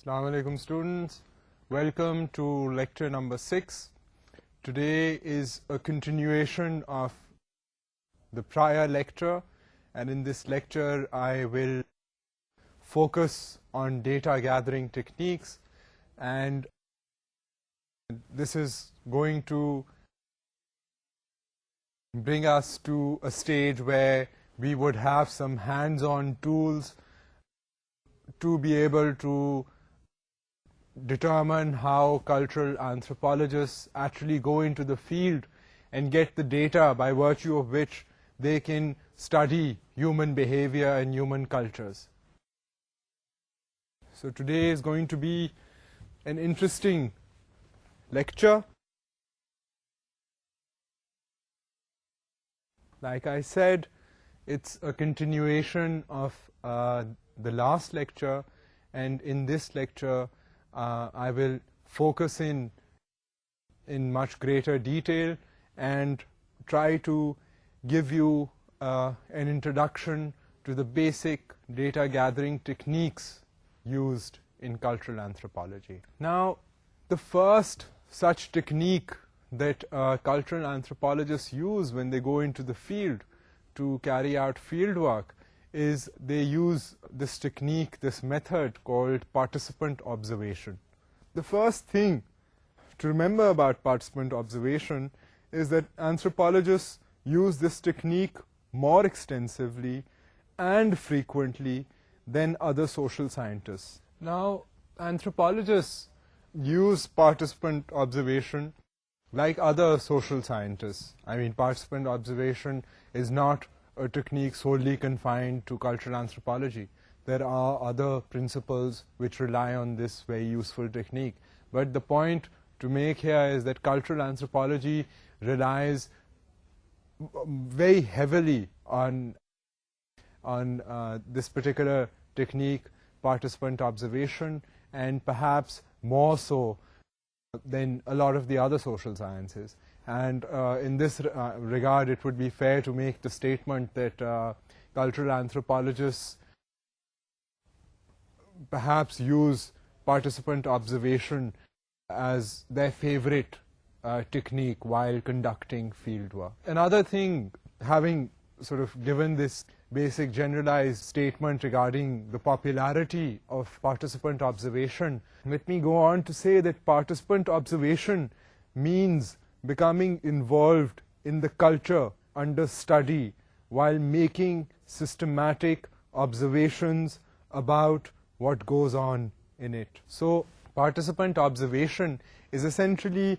Assalamu alaikum students, welcome to lecture number 6. Today is a continuation of the prior lecture, and in this lecture I will focus on data gathering techniques, and this is going to bring us to a stage where we would have some hands-on tools to be able to determine how cultural anthropologists actually go into the field and get the data by virtue of which they can study human behavior and human cultures. So today is going to be an interesting lecture. Like I said, it's a continuation of the last lecture, and in this lecture I will focus in much greater detail and try to give you an introduction to the basic data gathering techniques used in cultural anthropology. Now, the first such technique that cultural anthropologists use when they go into the field to carry out field work is they use this technique, this method called participant observation. The first thing to remember about participant observation is that anthropologists use this technique more extensively and frequently than other social scientists. Now, anthropologists use participant observation like other social scientists. I mean, participant observation is not a technique solely confined to cultural anthropology. There are other principles which rely on this very useful technique. But the point to make here is that cultural anthropology relies very heavily on this particular technique, participant observation, and perhaps more so than a lot of the other social sciences. And in this regard, it would be fair to make the statement that cultural anthropologists perhaps use participant observation as their favorite technique while conducting field work. Another thing, having sort of given this basic generalized statement regarding the popularity of participant observation, let me go on to say that participant observation means becoming involved in the culture under study while making systematic observations about what goes on in it. So, participant observation is essentially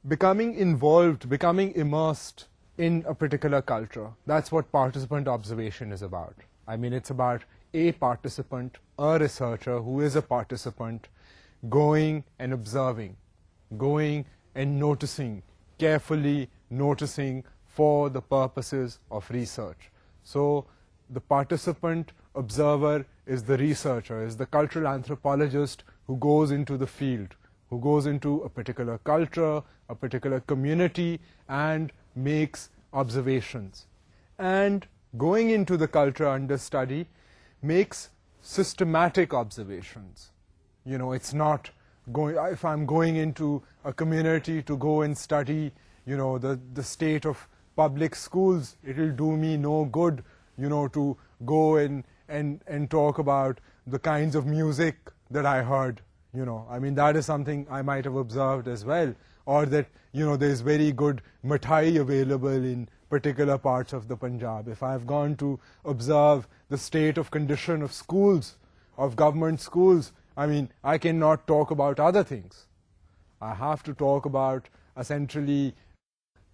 becoming involved, becoming immersed in a particular culture. That's what participant observation is about. I mean, it's about a participant, a researcher who is a participant, going and observing, going and noticing, carefully noticing for the purposes of research. So, the participant observer is the researcher, is the cultural anthropologist who goes into the field, who goes into a particular culture, a particular community, and makes observations. And going into the culture under study makes systematic observations. You know, it's not going, if I'm going into a community to go and study, you know, the state of public schools, it will do me no good, you know, to go and talk about the kinds of music that I heard. You know, I mean, that is something I might have observed as well. Or that, you know, there's very good mithai available in particular parts of the Punjab. If I've gone to observe the state of condition of schools, of government schools, I mean, I cannot talk about other things. I have to talk about essentially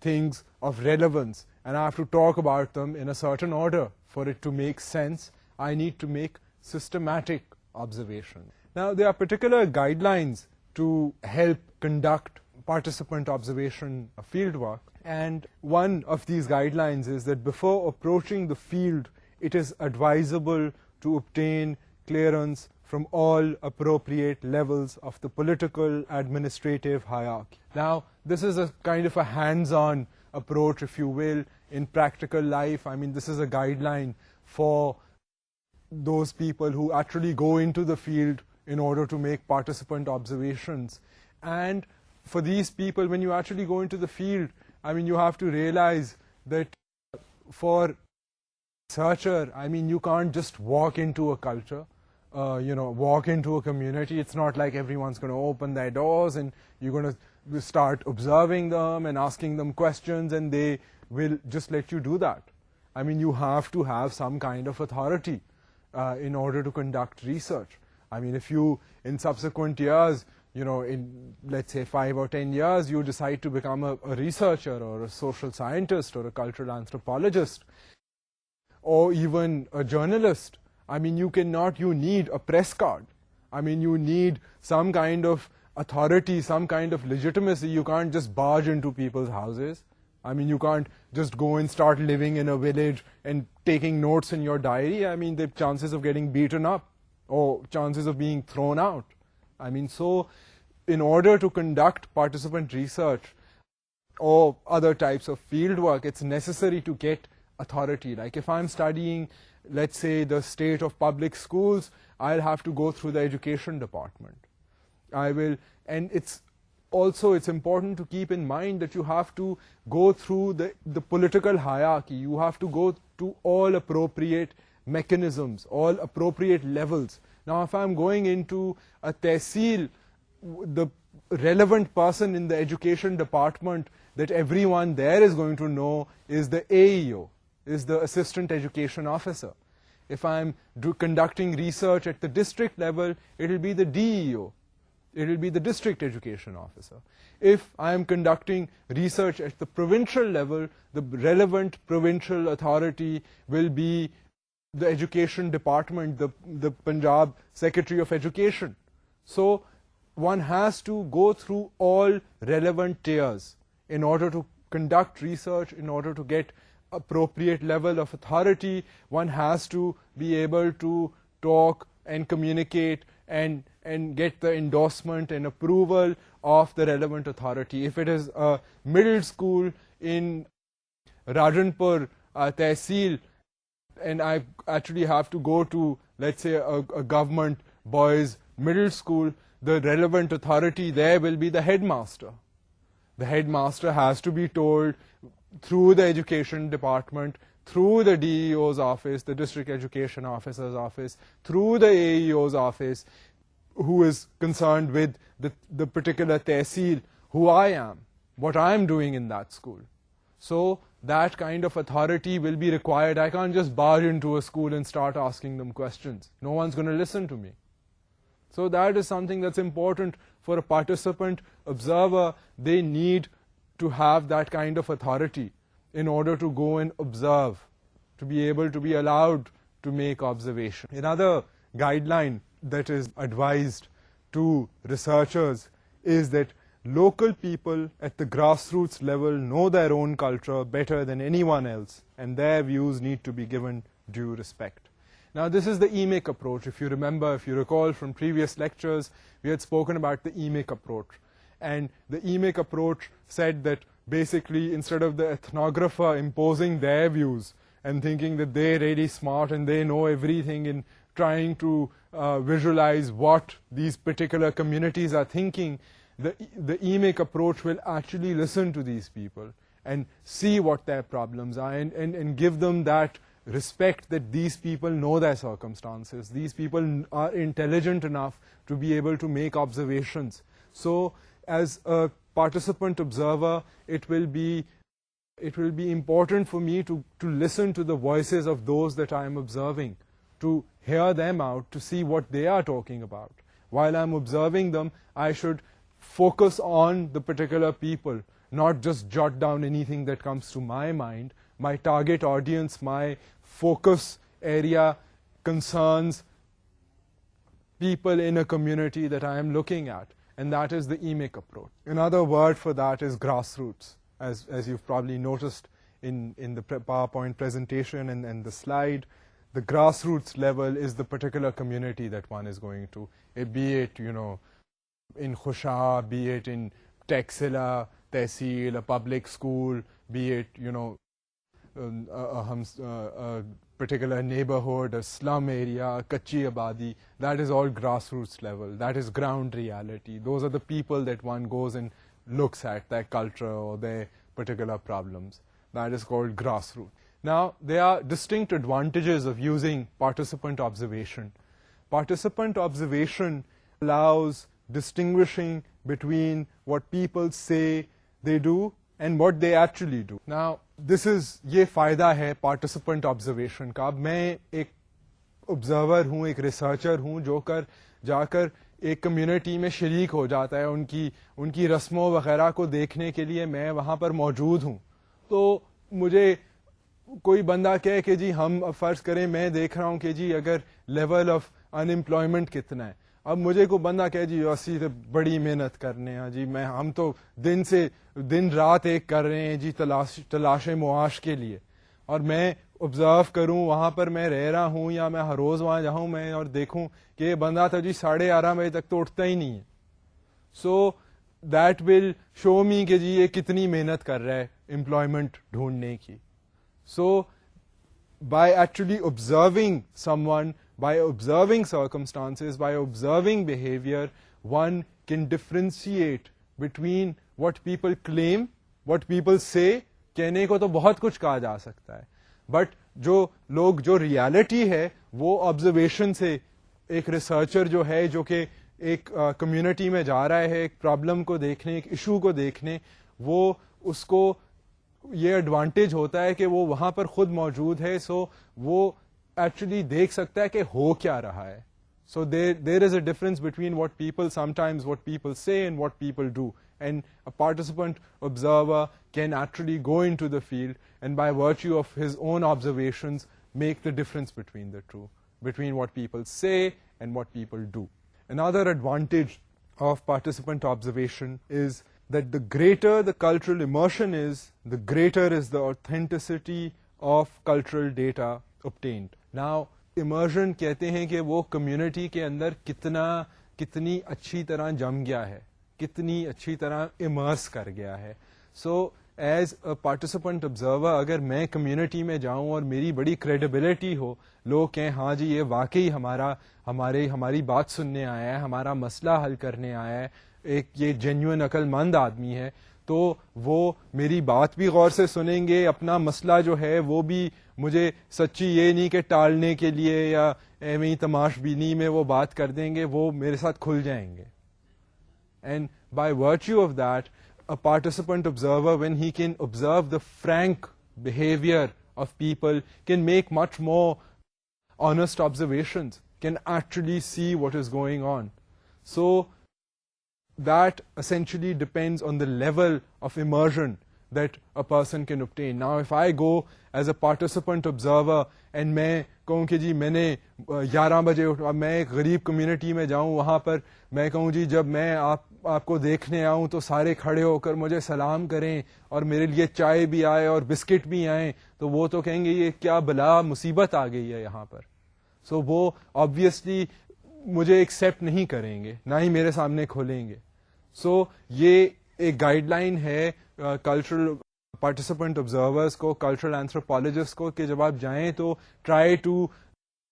things of relevance, and I have to talk about them in a certain order. For it to make sense, I need to make systematic observation. Now, there are particular guidelines to help conduct participant observation fieldwork, and one of these guidelines is that before approaching the field, it is advisable to obtain clearance from all appropriate levels of the political administrative hierarchy. Now, this is a kind of a hands-on approach, if you will, in practical life. I mean, this is a guideline for those people who actually go into the field in order to make participant observations. And for these people, when you actually go into the field, I mean, you have to realize that for researcher, I mean, you can't just walk into a culture, walk into a community. It's not like everyone's going to open their doors and you're going to start observing them and asking them questions and they will just let you do that. I mean, you have to have some kind of authority in order to conduct research. I mean, if you, in subsequent years, in, let's say, 5 or 10 years, you decide to become a researcher or a social scientist or a cultural anthropologist or even a journalist, I mean, you need a press card. I mean, you need some kind of authority, some kind of legitimacy. You can't just barge into people's houses. I mean, you can't just go and start living in a village and taking notes in your diary. I mean, the chances of getting beaten up or chances of being thrown out. I mean, so in order to conduct participant research or other types of field work, it's necessary to get authority. Like if I'm studying, let's say, the state of public schools, I'll have to go through the education department. And it's important to keep in mind that you have to go through the political hierarchy. You have to go to all appropriate mechanisms, all appropriate levels. Now, if I'm going into a tehsil, the relevant person in the education department that everyone there is going to know is the AEO, is the Assistant Education Officer. If I'm conducting research at the district level, it will be the DEO. It will be the District Education Officer. If I am conducting research at the provincial level, the relevant provincial authority will be the Education Department, the Punjab Secretary of Education. So one has to go through all relevant tiers in order to conduct research, in order to get appropriate level of authority. One has to be able to talk and communicate and get the endorsement and approval of the relevant authority. If it is a middle school in Rajanpur Tehsil, and I actually have to go to, let's say, a government boys middle school, the relevant authority there will be the headmaster. The headmaster has to be told through the education department, through the DEO's office, the district education officer's office, through the AEO's office, who is concerned with the particular tehsil, who I am, what I am doing in that school. So that kind of authority will be required. I can't just barge into a school and start asking them questions. No one's going to listen to me. So that is something that's important for a participant observer. They need to have that kind of authority in order to go and observe, to be able to be allowed to make observation. Another guideline that is advised to researchers is that local people at the grassroots level know their own culture better than anyone else, and their views need to be given due respect. Now, this is the EMIC approach. If you remember, if you recall from previous lectures, we had spoken about the EMIC approach. And the EMIC approach said that basically instead of the ethnographer imposing their views and thinking that they're really smart and they know everything in trying to visualize what these particular communities are thinking, the EMIC approach will actually listen to these people and see what their problems are and give them that respect that these people know their circumstances. These people are intelligent enough to be able to make observations. So as a participant observer, it will be important for me to listen to the voices of those that I am observing, to hear them out, to see what they are talking about. While I'm observing them, I should focus on the particular people, not just jot down anything that comes to my mind. My target audience, my focus area concerns people in a community that I am looking at, and that is the EMIC approach. Another word for that is grassroots, as you've probably noticed in the PowerPoint presentation and the slide. The grassroots level is the particular community that one is going to, be it, in Khusha, be it in Taxila, Tehsil, a public school, be it, particular neighborhood, a slum area, kachi abadi, that is all grassroots level. That is ground reality. Those are the people that one goes and looks at, their culture or their particular problems. That is called grassroots. Now, there are distinct advantages of using participant observation. Participant observation allows distinguishing between what people say they do and what they actually do. Now, this is, یہ فائدہ ہے participant observation کا. اب میں ایک observer ہوں, ایک researcher ہوں جو جا کر ایک کمیونٹی میں شریک ہو جاتا ہے, ان کی رسموں وغیرہ کو دیکھنے کے لیے میں وہاں پر موجود ہوں. تو مجھے کوئی بندہ کہے کہ جی ہم فرض کریں میں دیکھ رہا ہوں کہ جی اگر لیول آف ان امپلائمنٹ کتنا ہے. اب مجھے کوئی بندہ کہے جی اسی تو بڑی محنت کرنے ہیں جی, ہم تو دن رات ایک کر رہے ہیں جی تلاش معاش کے لیے, اور میں آبزرو کروں وہاں پر میں رہ رہا ہوں یا میں ہر روز وہاں جاؤں میں اور دیکھوں کہ یہ بندہ تو جی 11:30 بجے تک تو اٹھتا ہی نہیں ہے. سو دیٹ ول شو می کہ جی یہ کتنی محنت کر رہا ہے امپلائمنٹ ڈھونڈنے کی. So by actually observing someone, by observing circumstances, by observing behavior, one can differentiate between what people claim, what people say. کہنے کو تو بہت کچھ کہا جا سکتا ہے, بٹ جو ریالٹی ہے وہ آبزرویشن سے, ایک ریسرچر جو ہے جو کہ ایک کمیونٹی میں جا رہا ہے ایک پرابلم کو دیکھنے, ایک ایشو کو دیکھنے, وہ اس کو یہ ایڈوانٹیج ہوتا ہے کہ وہ وہاں پر خود موجود ہے. سو وہ ایکچولی دیکھ سکتا ہے کہ ہو کیا رہا ہے. So there is a difference between what people sometimes what people say and what people do, and a participant observer can actually go into the field and by virtue of his own observations make the difference between the two, between what people say and what people do. Another advantage of participant observation is that the greater the cultural immersion is, the greater is the authenticity of cultural data obtained. Now, immersion کہتے ہیں کہ وہ community کے اندر کتنی اچھی طرح جم گیا ہے, کتنی اچھی طرح امرس کر گیا ہے. So as a participant observer اگر میں کمیونٹی میں جاؤں اور میری بڑی کریڈیبلٹی ہو, لوگ کہیں ہاں جی یہ واقعی ہماری بات سننے آیا ہے, ہمارا مسئلہ حل کرنے آیا ہے, ایک یہ جینوئن عقل مند آدمی ہے, تو وہ میری بات بھی غور سے سنیں گے, اپنا مسئلہ جو ہے وہ بھی مجھے سچی یہ نہیں کہ ٹالنے کے لیے یا ایویں تماش بینی میں وہ بات کر دیں گے, وہ میرے ساتھ کھل جائیں گے. And by virtue of that a participant observer, when he can observe the frank behavior of people, can make much more honest observations, can actually see what is going on. So that essentially depends on the level of immersion that a person can obtain. Now if I go as a participant observer and میں کہوں کہ جی میں نے 11 بجے اب میں ایک غریب کمیونٹی میں جاؤں, وہاں پر میں کہوں جی جب میں آپ کو دیکھنے آؤں تو سارے کھڑے ہو کر مجھے سلام کریں اور میرے لیے چائے بھی آئے اور بسکٹ بھی آئیں, تو وہ تو کہیں گے یہ کیا بلا مصیبت آ گئی ہے یہاں پر. سو وہ آبویسلی مجھے ایکسیپٹ نہیں کریں گے, نہ ہی میرے سامنے کھولیں گے. سو یہ ایک گائیڈ لائن ہے کلچرل پارٹیسپینٹ آبزرورس کو, کلچرل اینتھروپالوجسٹ کو, کہ جب آپ جائیں تو try to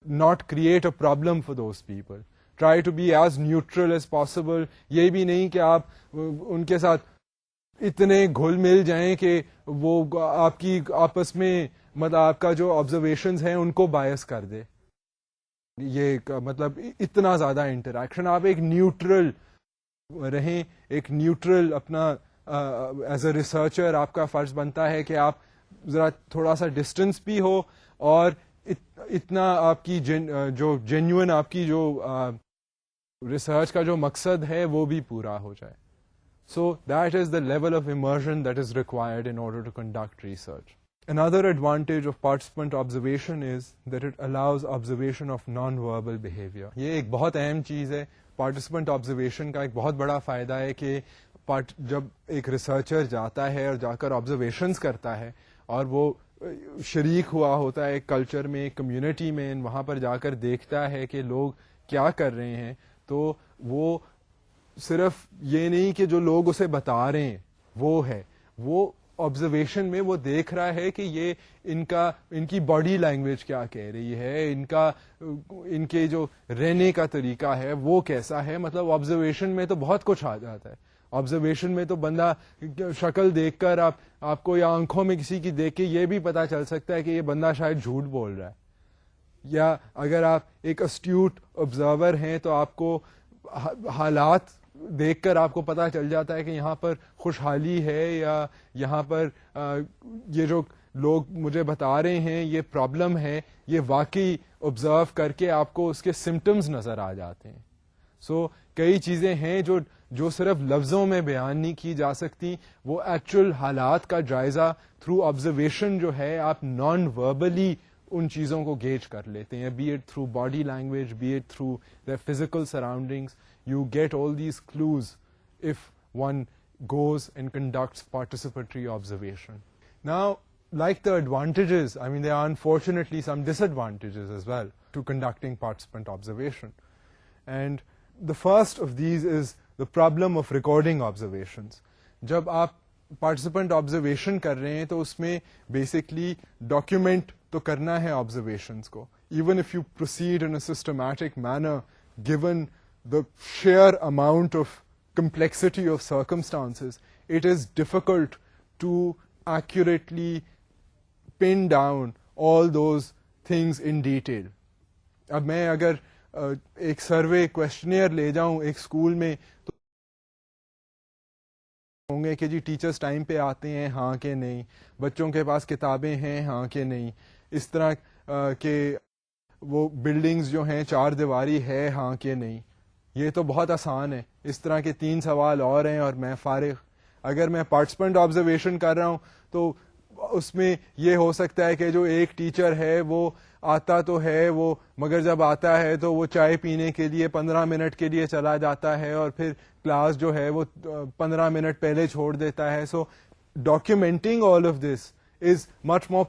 not create a problem for those people, try to be as neutral as possible. یہ بھی نہیں کہ آپ ان کے ساتھ اتنے گھل مل جائیں کہ وہ آپ کی آپس میں مطلب آپ کا جو آبزرویشنز ہیں ان کو باعث کر دے. یہ مطلب اتنا زیادہ انٹریکشن, آپ ایک نیوٹرل رہیں, ایک نیوٹرل اپنا ایز اے ریسرچر آپ کا فرض بنتا ہے کہ آپ ذرا تھوڑا سا ڈسٹینس بھی ہو اور اتنا آپ کی جو جینوئن آپ کی جو ریسرچ کا جو مقصد ہے وہ بھی پورا ہو جائے. So that is the level of immersion that is required in order to conduct research. Another advantage of participant observation is that it allows observation of non-verbal behavior. یہ ایک بہت اہم چیز ہے. پارٹیسپینٹ آبزرویشن کا ایک بہت بڑا فائدہ ہے کہ جب ایک ریسرچر جاتا ہے اور جا کر آبزرویشنز کرتا ہے اور وہ شریک ہوا ہوتا ہے ایک کلچر میں, ایک کمیونٹی میں, وہاں پر جا کر دیکھتا ہے کہ لوگ کیا کر رہے ہیں, تو وہ صرف یہ نہیں کہ جو لوگ اسے بتا رہے ہیں وہ ہے, وہ آبزرویشن میں وہ دیکھ رہا ہے کہ یہ ان کی باڈی لینگویج کیا کہہ رہی ہے, ان کے جو رہنے کا طریقہ ہے وہ کیسا ہے. مطلب آبزرویشن میں تو بہت کچھ آ جاتا ہے. آبزرویشن میں تو بندہ شکل دیکھ کر آپ کو یا آنکھوں میں کسی کی دیکھ کے یہ بھی پتا چل سکتا ہے کہ یہ بندہ شاید جھوٹ بول رہا ہے. یا اگر آپ ایک اسٹیوٹ آبزرور ہیں تو آپ کو حالات دیکھ کر آپ کو پتا چل جاتا ہے کہ یہاں پر خوشحالی ہے یا یہاں پر یہ جو لوگ مجھے بتا رہے ہیں یہ پرابلم ہے, یہ واقعی آبزرو کر کے آپ کو اس کے سمٹمز نظر آ جاتے ہیں. سو کئی چیزیں ہیں جو صرف لفظوں میں بیان نہیں کی جا سکتی, وہ ایکچوئل حالات کا جائزہ تھرو آبزرویشن جو ہے آپ نان وربلی ان چیزوں کو گیج کر لیتے ہیں, be it through body language, be it through their physical surroundings. You get all these clues if one goes and conducts participatory observation. Now, like the advantages, I mean, there are unfortunately some disadvantages as well to conducting participant observation. And the first of these is the problem of recording observations. جب آپ participant observation کر رہے ہیں تو اس میں basically document تو کرنا ہے observations کو. Even if you proceed in a systematic manner, given the sheer amount of complexity of circumstances, it is difficult to accurately pin down all those things in detail. اب میں اگر ایک survey کویسچنیئر لے جاؤں ایک اسکول میں تو ہوں گے کہ جی ٹیچرس ٹائم پہ آتے ہیں ہاں کہ نہیں, بچوں کے پاس کتابیں ہیں ہاں کہ نہیں, اس طرح کہ وہ بلڈنگز جو ہیں 4 دیواری ہے ہاں کہ نہیں. یہ تو بہت آسان ہے, اس طرح کے 3 سوال اور ہیں اور میں فارغ. اگر میں پارٹیسپینٹ آبزرویشن کر رہا ہوں تو اس میں یہ ہو سکتا ہے کہ جو ایک ٹیچر ہے وہ آتا تو ہے وہ, مگر جب آتا ہے تو وہ چائے پینے کے لیے 15 منٹ کے لیے چلا جاتا ہے اور پھر کلاس جو ہے وہ 15 منٹ پہلے چھوڑ دیتا ہے. So documenting all of this is much more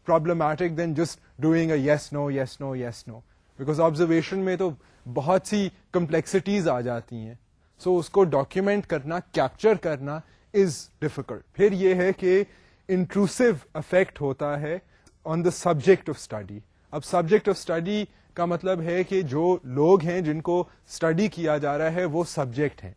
problematic than just doing a yes no yes no yes no, because observation میں تو بہت سی complexities آ جاتی ہیں. سو اس کو ڈاکیومنٹ کرنا, کیپچر کرنا is difficult. پھر یہ ہے کہ intrusive effect ہوتا ہے on the subject of study. اب subject of study کا مطلب ہے کہ جو لوگ ہیں جن کو اسٹڈی کیا جا رہا ہے وہ سبجیکٹ ہیں,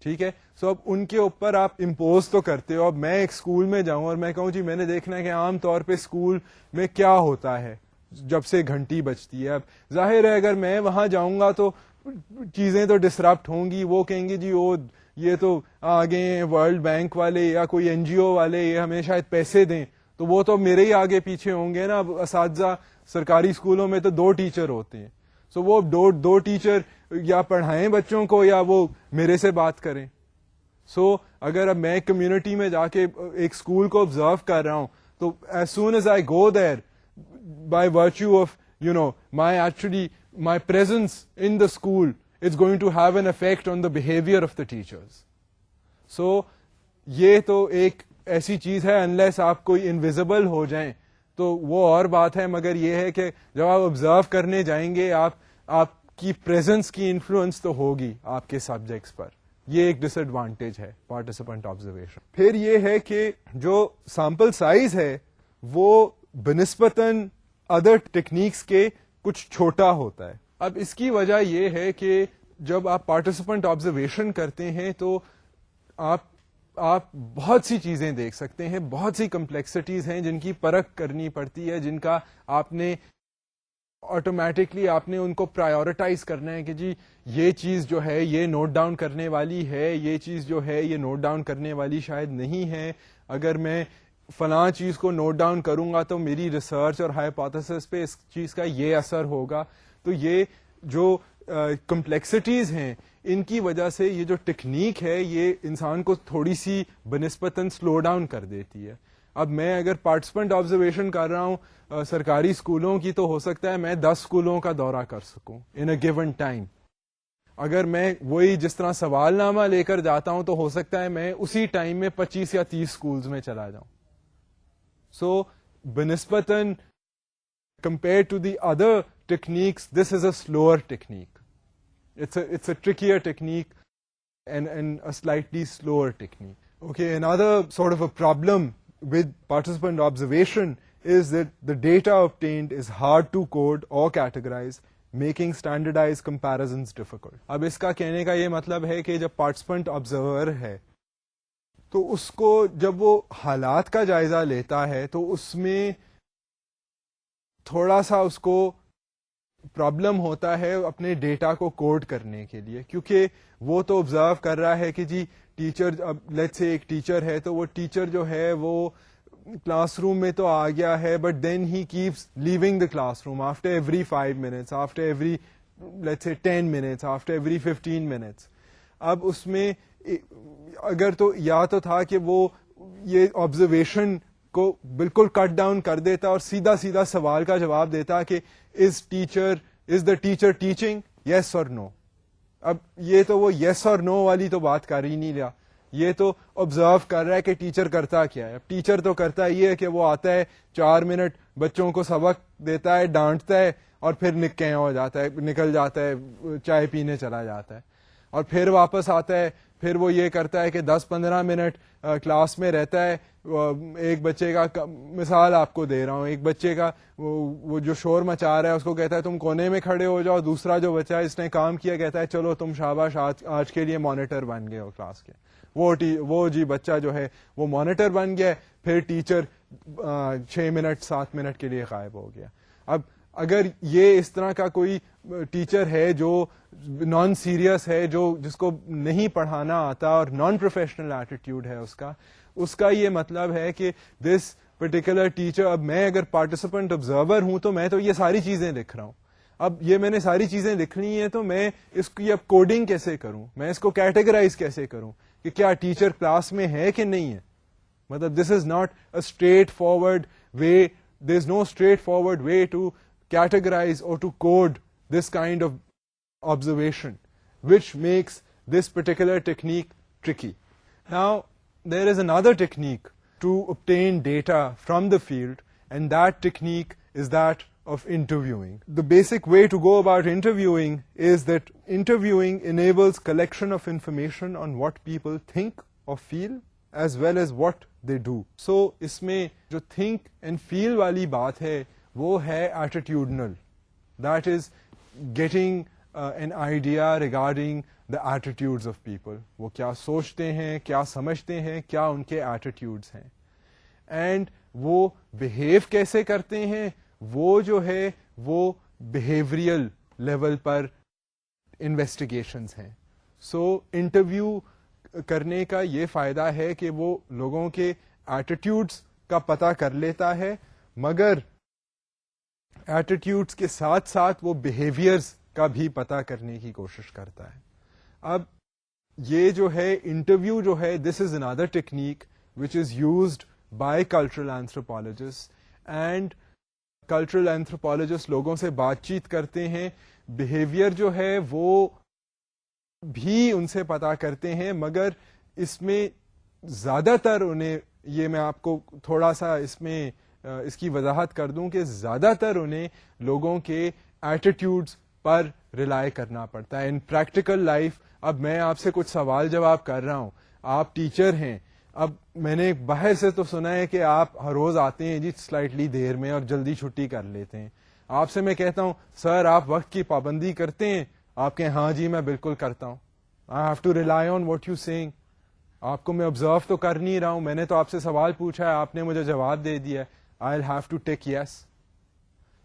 ٹھیک ہے. سو اب ان کے اوپر آپ امپوز تو کرتے ہو. اب میں ایک اسکول میں جاؤں اور میں کہوں جی میں نے دیکھنا ہے کہ عام طور پہ اسکول میں کیا ہوتا ہے جب سے گھنٹی بجتی ہے. اب ظاہر ہے اگر میں وہاں جاؤں گا تو چیزیں تو ڈسرپٹ ہوں گی. وہ کہیں گے جی یہ تو آگے ہیں ورلڈ بینک والے یا کوئی این جی او والے, یہ ہمیں شاید پیسے دیں, تو وہ تو میرے ہی آگے پیچھے ہوں گے نا. اساتذہ سرکاری اسکولوں میں تو 2 ٹیچر ہوتے ہیں. سو وہ دو ٹیچر یا پڑھائیں بچوں کو یا وہ میرے سے بات کریں. سو اگر اب میں کمیونٹی میں جا کے ایک اسکول کو آبزرو کر رہا ہوں تو as soon as I go there by virtue of my presence in the school is going to have an effect on the behavior of the teachers. So یہ تو ایک ایسی چیز ہے, unless آپ کوئی انویزیبل ہو جائیں تو وہ اور بات ہے, مگر یہ ہے کہ جب آپ آبزرو کرنے جائیں گے آپ کی پریزنس کی انفلوئنس تو ہوگی آپ کے سبجیکٹس پر. یہ ایک ڈس ایڈوانٹیج ہے پارٹیسپینٹ آبزرویشن. پھر یہ ہے کہ جو سیمپل سائز ہے وہ بنسبتاً ادر ٹیکنیکس کے کچھ چھوٹا ہوتا ہے. اب اس کی وجہ یہ ہے کہ جب آپ پارٹیسپینٹ آبزرویشن کرتے ہیں تو آپ بہت سی چیزیں دیکھ سکتے ہیں, بہت سی کمپلیکسٹیز ہیں جن کی پرکھ کرنی پڑتی ہے, جن کا آپ نے آٹومیٹکلی آپ نے ان کو پرائیورٹائز کرنا ہے کہ جی یہ چیز جو ہے یہ نوٹ ڈاؤن کرنے والی ہے, یہ چیز جو ہے یہ نوٹ ڈاؤن کرنے والی شاید نہیں ہے. اگر میں فلاں چیز کو نوٹ ڈاؤن کروں گا تو میری ریسرچ اور ہائپوتھیسس پہ اس چیز کا یہ اثر ہوگا. تو یہ جو کمپلیکسٹیز ہیں ان کی وجہ سے یہ جو ٹیکنیک ہے یہ انسان کو تھوڑی سی بنسبتاً سلو ڈاؤن کر دیتی ہے. اب میں اگر پارٹیسپینٹ آبزرویشن کر رہا ہوں سرکاری اسکولوں کی تو ہو سکتا ہے میں 10 اسکولوں کا دورہ کر سکوں ان اے گیون ٹائم. اگر میں وہی جس طرح سوال نامہ لے کر جاتا ہوں تو ہو سکتا ہے میں اسی ٹائم میں 25 یا 30 اسکولز میں چلا جاؤں. سو بنسبتاً compared to the other techniques, this is a slower technique. It's a trickier technique and a slightly slower technique. Okay, another sort of a problem with participant observation is that the data obtained is hard to code or categorize, making standardized comparisons difficult. اب اس کا کہنے کا یہ مطلب ہے کہ جب participant observer ہے تو اس کو جب وہ حالات کا جائزہ لیتا ہے تو اس میں تھوڑا سا اس کو پرابلم ہوتا ہے اپنے ڈیٹا کو کوڈ کرنے کے لیے، کیونکہ وہ تو آبزرو کر رہا ہے کہ جی ٹیچر، اب لیٹس سے ایک ٹیچر ہے تو وہ ٹیچر جو ہے وہ کلاس روم میں تو آ گیا ہے، but then he keeps leaving the classroom after every 5 minutes، after every let's say 10 minutes، after every 15 minutes. اب اس میں اگر تو یا تو تھا کہ وہ یہ آبزرویشن کو بالکل کٹ ڈاؤن کر دیتا اور سیدھا سیدھا سوال کا جواب دیتا کہ از دا ٹیچر ٹیچنگ یس اور نو. اب یہ تو وہ یس اور نو والی تو بات کر ہی نہیں رہا، یہ تو آبزرو کر رہا ہے کہ ٹیچر کرتا کیا ہے. اب ٹیچر تو کرتا یہ ہے کہ وہ آتا ہے 4 منٹ بچوں کو سبق دیتا ہے، ڈانٹتا ہے اور پھر نکل جاتا ہے چائے پینے چلا جاتا ہے، اور پھر واپس آتا ہے، پھر وہ یہ کرتا ہے کہ 10-15 منٹ کلاس میں رہتا ہے. ایک بچے کا مثال آپ کو دے رہا ہوں، ایک بچے کا وہ جو شور مچا رہا ہے اس کو کہتا ہے تم کونے میں کھڑے ہو جاؤ، دوسرا جو بچہ ہے اس نے کام کیا کہتا ہے چلو تم شاباش آج کے لیے مانیٹر بن گئے ہو کلاس کے. وہ جی بچہ جو ہے وہ مانیٹر بن گیا، پھر ٹیچر 6 منٹ 7 منٹ کے لیے غائب ہو گیا. اب اگر یہ اس طرح کا کوئی ٹیچر ہے جو نان سیریس ہے، جس کو نہیں پڑھانا آتا اور نان پروفیشنل ایٹیٹیوڈ ہے اس کا یہ مطلب ہے کہ دس پرٹیکولر ٹیچر، اب میں اگر پارٹیسپینٹ آبزرور ہوں تو میں تو یہ ساری چیزیں لکھ رہا ہوں. اب یہ میں نے ساری چیزیں لکھنی ہیں تو میں اس کی اب کوڈنگ کیسے کروں، میں اس کو کیٹیگرائز کیسے کروں کہ کیا ٹیچر کلاس میں ہے کہ نہیں ہے. مطلب this is not a straight forward way, there is no straight forward way to categorize or to code this kind of observation, which makes this particular technique tricky. Now, there is another technique to obtain data from the field, and that technique is that of interviewing. The basic way to go about interviewing is that interviewing enables collection of information on what people think or feel as well as what they do. So, اس میں جو think and feel والی بات ہے وہ ہے attitudinal. That is getting an idea regarding the attitudes of people. وہ کیا سوچتے ہیں، کیا سمجھتے ہیں، کیا ان کے ایٹیٹیوڈز ہیں، اینڈ وہ بہیو کیسے کرتے ہیں. وہ جو ہے وہ بہیویئرل لیول پر انویسٹیگیشنز ہیں. سو انٹرویو کرنے کا یہ فائدہ ہے کہ وہ لوگوں کے ایٹیٹیوڈز کا پتہ کر لیتا ہے، مگر ایٹیٹیوڈس کے ساتھ ساتھ وہ بیہیویئرز کا بھی پتہ کرنے کی کوشش کرتا ہے. اب یہ جو ہے انٹرویو جو ہے this is another technique which is used by cultural anthropologists, and cultural anthropologists لوگوں سے بات چیت کرتے ہیں، بیہیویئر جو ہے وہ بھی ان سے پتہ کرتے ہیں، مگر اس میں زیادہ تر انہیں، یہ میں آپ کو تھوڑا سا اس کی وضاحت کر دوں کہ زیادہ تر انہیں لوگوں کے ایٹیٹیوڈز پر ریلائی کرنا پڑتا ہے ان پریکٹیکل لائف. اب میں آپ سے کچھ سوال جواب کر رہا ہوں، آپ ٹیچر ہیں، اب میں نے باہر سے تو سنا ہے کہ آپ ہر روز آتے ہیں جی سلائٹلی دیر میں اور جلدی چھٹی کر لیتے ہیں. آپ سے میں کہتا ہوں سر آپ وقت کی پابندی کرتے ہیں، آپ کہیں ہاں جی میں بالکل کرتا ہوں. I have to rely on what you saying. آپ کو میں آبزرو تو کر نہیں رہا ہوں، میں نے تو آپ سے سوال پوچھا ہے، آپ نے مجھے جواب دے دیا ہے. I'll have to take yes.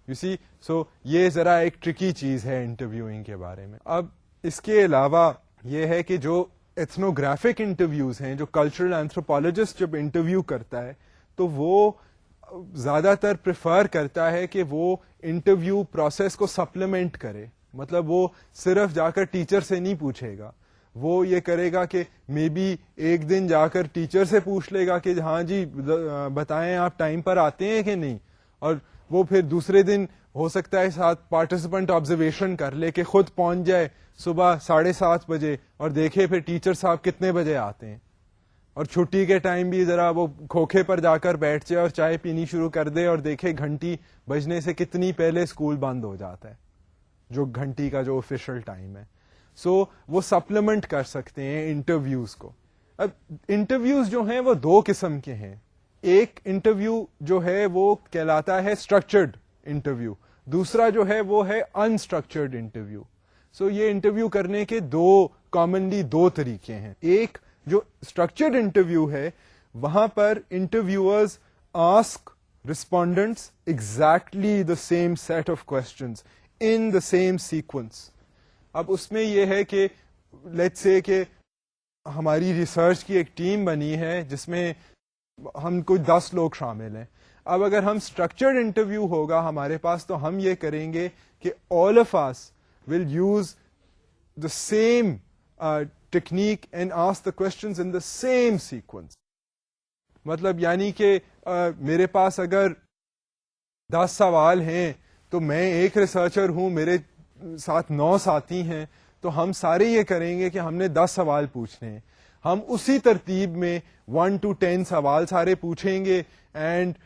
You see, so یہ ذرا ایک ٹرکی چیز ہے انٹرویوئنگ کے بارے میں. اب اس کے علاوہ یہ ہے کہ جو ایتھنوگرافک انٹرویوز ہیں، جو کلچرل اینتھروپالوجسٹ جب انٹرویو کرتا ہے تو وہ زیادہ تر پریفر کرتا ہے کہ وہ انٹرویو پروسیس کو سپلیمنٹ کرے. مطلب وہ صرف جا کر ٹیچر سے نہیں پوچھے گا، وہ یہ کرے گا کہ مے بی ایک دن جا کر ٹیچر سے پوچھ لے گا کہ ہاں جی بتائیں آپ ٹائم پر آتے ہیں کہ نہیں، اور وہ پھر دوسرے دن ہو سکتا ہے ساتھ پارٹیسپینٹ آبزرویشن کر لے کہ خود پہنچ جائے صبح 7:30 بجے اور دیکھے پھر ٹیچر صاحب کتنے بجے آتے ہیں، اور چھٹی کے ٹائم بھی ذرا وہ کھوکھے پر جا کر بیٹھ جائے اور چائے پینی شروع کر دے اور دیکھے گھنٹی بجنے سے کتنی پہلے اسکول بند ہو جاتا ہے، جو گھنٹی کا جو آفیشیل ٹائم ہے. سو وہ سپلیمنٹ کر سکتے ہیں انٹرویوز کو. اب انٹرویوز جو ہیں وہ دو قسم کے ہیں. ایک انٹرویو جو ہے وہ کہلاتا ہے اسٹرکچرڈ انٹرویو, دوسرا جو ہے وہ ہے انسٹرکچرڈ انٹرویو. سو یہ انٹرویو کرنے کے کامنلی دو طریقے ہیں. ایک جو اسٹرکچرڈ انٹرویو ہے وہاں پر interviewers ask respondents exactly the same set of questions in the same sequence. اب اس میں یہ ہے کہ لیٹس سے کہ ہماری ریسرچ کی ایک ٹیم بنی ہے جس میں ہم کوئی 10 لوگ شامل ہیں. اب اگر ہم اسٹرکچرڈ انٹرویو ہوگا ہمارے پاس تو ہم یہ کریں گے کہ all of us will use the same technique and ask the questions in the same sequence. مطلب یعنی کہ میرے پاس اگر 10 سوال ہیں تو میں ایک ریسرچر ہوں, میرے ساتھ 9 ساتھی ہیں, تو ہم سارے یہ کریں گے کہ ہم نے 10 سوال پوچھنے ہیں. ہم اسی ترتیب میں 1 to 10 سوال سارے پوچھیں گے اینڈ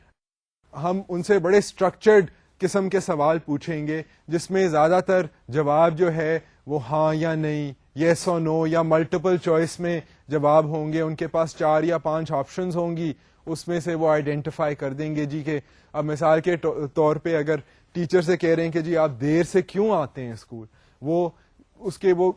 ہم ان سے بڑے اسٹرکچرڈ قسم کے سوال پوچھیں گے جس میں زیادہ تر جواب جو ہے وہ ہاں یا نہیں, یس اور نو یا ملٹیپل چوائس میں جواب ہوں گے. ان کے پاس 4 یا 5 آپشنز ہوں گی, اس میں سے وہ آئیڈینٹیفائی کر دیں گے جی کہ اب مثال کے طور پہ اگر ٹیچر سے کہہ رہے ہیں کہ جی آپ دیر سے کیوں آتے ہیں اسکول, وہ اس کے وہ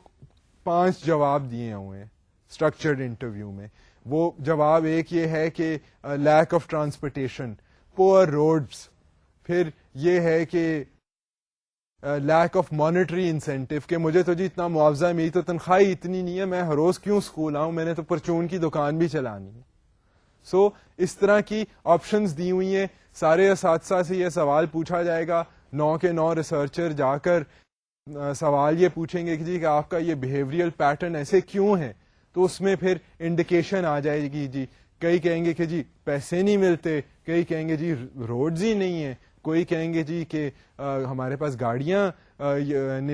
5 جواب دیے ہوئے ہیں اسٹرکچرڈ انٹرویو میں. وہ جواب ایک یہ ہے کہ لیک آف ٹرانسپورٹیشن, پور روڈز, پھر یہ ہے کہ لیک آف مانیٹری انسینٹو کہ مجھے تو جی اتنا معاوضہ, میری تو تنخواہ اتنی نہیں ہے, میں ہر روز کیوں اسکول آؤں, میں نے تو پرچون کی دکان بھی چلانی ہے. سو اس طرح کی آپشنز دی ہوئی ہیں. سارے اساتذہ سے یہ سوال پوچھا جائے گا, 9 کے 9 ریسرچر جا کر سوال یہ پوچھیں گے کہ جی کہ آپ کا یہ بیہیویئرل پیٹرن ایسے کیوں ہے, تو اس میں پھر انڈیکیشن آ جائے گی. جی کئی کہیں گے کہ جی پیسے نہیں ملتے, کئی کہیں گے جی روڈز ہی نہیں ہیں, کوئی کہیں گے جی کہ ہمارے پاس گاڑیاں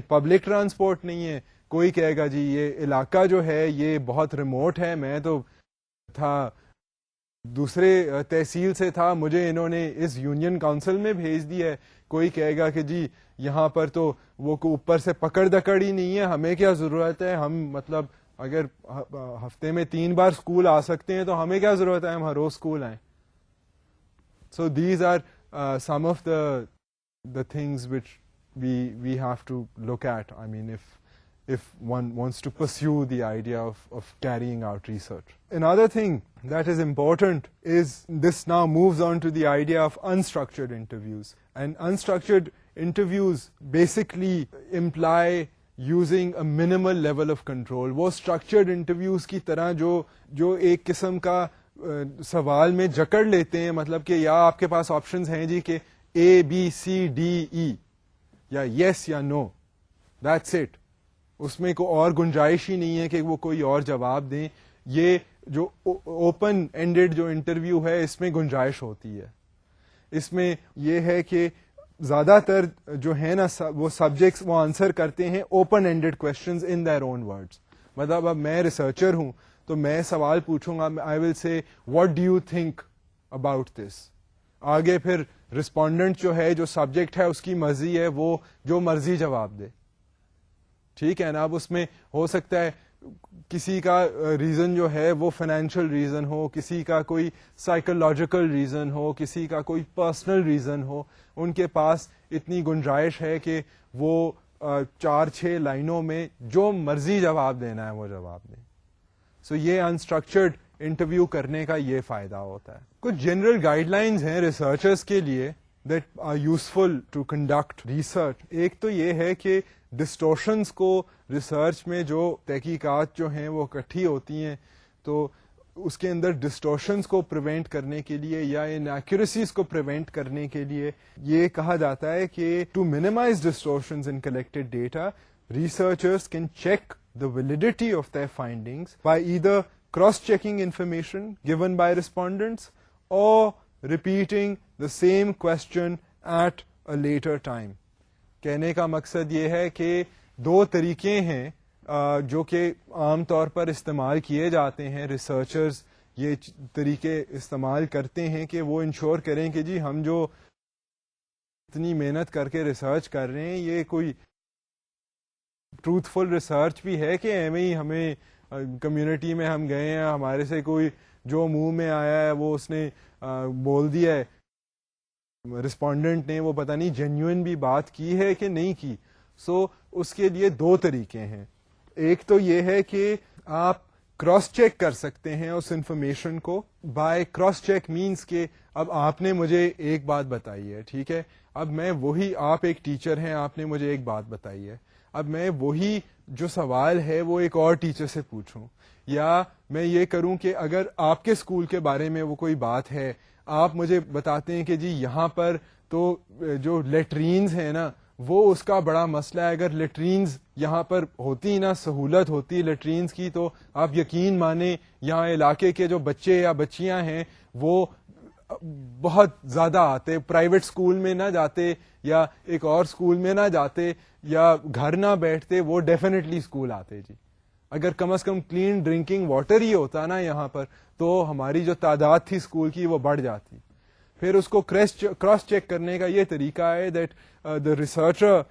پبلک ٹرانسپورٹ نہیں ہے, کوئی کہے گا جی یہ علاقہ جو ہے یہ بہت ریموٹ ہے, میں تو تھا دوسرے تحصیل سے تھا, مجھے انہوں نے اس یونین کاؤنسل میں بھیج دیا ہے. کوئی کہے گا کہ جی یہاں پر تو وہ اوپر سے پکڑ دکڑ ہی نہیں ہے, ہمیں کیا ضرورت ہے, ہم مطلب اگر ہفتے میں 3 بار اسکول آ سکتے ہیں تو ہمیں کیا ضرورت ہے ہم ہر روز اسکول آئیں. So these are some of the things which we have to look at. I mean, if one wants to pursue the idea of carrying out research. Another thing that is important is this now moves on to the idea of unstructured interviews. And unstructured interviews basically imply using a minimal level of control. وہ structured interviews کی طرح جو ایک قسم کا سوال میں جکڑ لیتے ہیں, مطلب کہ یا آپ کے پاس آپشنز ہیں جی کہ اے بی سی ڈی ای یا یس یا نو, دیٹس اٹ. اس میں کوئی اور گنجائش ہی نہیں ہے کہ وہ کوئی اور جواب دیں. یہ جو اوپن اینڈڈ جو انٹرویو ہے اس میں گنجائش ہوتی ہے. اس میں یہ ہے کہ زیادہ تر جو ہے نا وہ سبجیکٹس وہ آنسر کرتے ہیں open ended questions in their own words. مطلب اب میں ریسرچر ہوں تو میں سوال پوچھوں گا, آئی ول سے what do you think about this. آگے پھر رسپونڈنٹ جو ہے جو سبجیکٹ ہے اس کی مرضی ہے, وہ جو مرضی جواب دے, ٹھیک ہے نا. اب اس میں ہو سکتا ہے کسی کا ریزن جو ہے وہ فائنینشیل ریزن ہو, کسی کا کوئی سائیکولوجیکل ریزن ہو, کسی کا کوئی پرسنل ریزن ہو. ان کے پاس اتنی گنجائش ہے کہ وہ 4-6 لائنوں میں جو مرضی جواب دینا ہے وہ جواب دیں. سو یہ انسٹرکچرڈ انٹرویو کرنے کا یہ فائدہ ہوتا ہے. کچھ جنرل گائیڈ لائنز ہیں ریسرچرز کے لیے that are useful to conduct research. ایک تو یہ ہے کہ ڈسٹورشنز کو ریسرچ میں جو تحقیقات جو ہیں وہ اکٹھی ہوتی ہیں تو اس کے اندر ڈسٹورشنز کو پریونٹ کرنے کے لیے یا انیکوریسیز کو پریونٹ کرنے کے لیے یہ کہا جاتا ہے کہ to minimise distortions in collected data researchers can check the validity of their findings by either cross-checking information given by respondents or repeating the same question at a later time. کہنے کا مقصد یہ ہے کہ 2 طریقے ہیں جو کہ عام طور پر استعمال کیے جاتے ہیں. ریسرچرز یہ طریقے استعمال کرتے ہیں کہ وہ انشور کریں کہ جی ہم جو اتنی محنت کر کے ریسرچ کر رہے ہیں یہ کوئی ٹروتھفل ریسرچ بھی ہے کہ ایویں ہی ہمیں کمیونٹی میں ہم گئے ہیں, ہمارے سے کوئی جو منہ میں آیا ہے وہ اس نے بول دیا ہے, رسپونڈنٹ نے وہ پتہ نہیں جینیوئن بھی بات کی ہے کہ نہیں کی. سو اس کے لیے دو طریقے ہیں. ایک تو یہ ہے کہ آپ کراس چیک کر سکتے ہیں اس انفارمیشن کو. بائی کراس چیک مینس کہ اب آپ نے مجھے ایک بات بتائی ہے, ٹھیک ہے, اب میں وہی, آپ ایک ٹیچر ہیں, آپ نے مجھے ایک بات بتائی ہے, اب میں وہی جو سوال ہے وہ ایک اور ٹیچر سے پوچھوں, یا میں یہ کروں کہ اگر آپ کے اسکول کے بارے میں وہ کوئی بات ہے, آپ مجھے بتاتے ہیں کہ جی یہاں پر تو جو لیٹرینز ہیں نا وہ اس کا بڑا مسئلہ ہے, اگر لیٹرینز یہاں پر ہوتی نا, سہولت ہوتی لیٹرینز کی, تو آپ یقین مانیں یہاں علاقے کے جو بچے یا بچیاں ہیں وہ بہت زیادہ آتے, پرائیویٹ اسکول میں نہ جاتے یا ایک اور اسکول میں نہ جاتے یا گھر نہ بیٹھتے, وہ ڈیفینیٹلی اسکول آتے. جی اگر کم از کم کلین ڈرنکنگ واٹر ہی ہوتا نا یہاں پر, تو ہماری جو تعداد تھی اسکول کی وہ بڑھ جاتی. پھر اس کو کراس چیک کرنے کا یہ طریقہ ہے that the researcher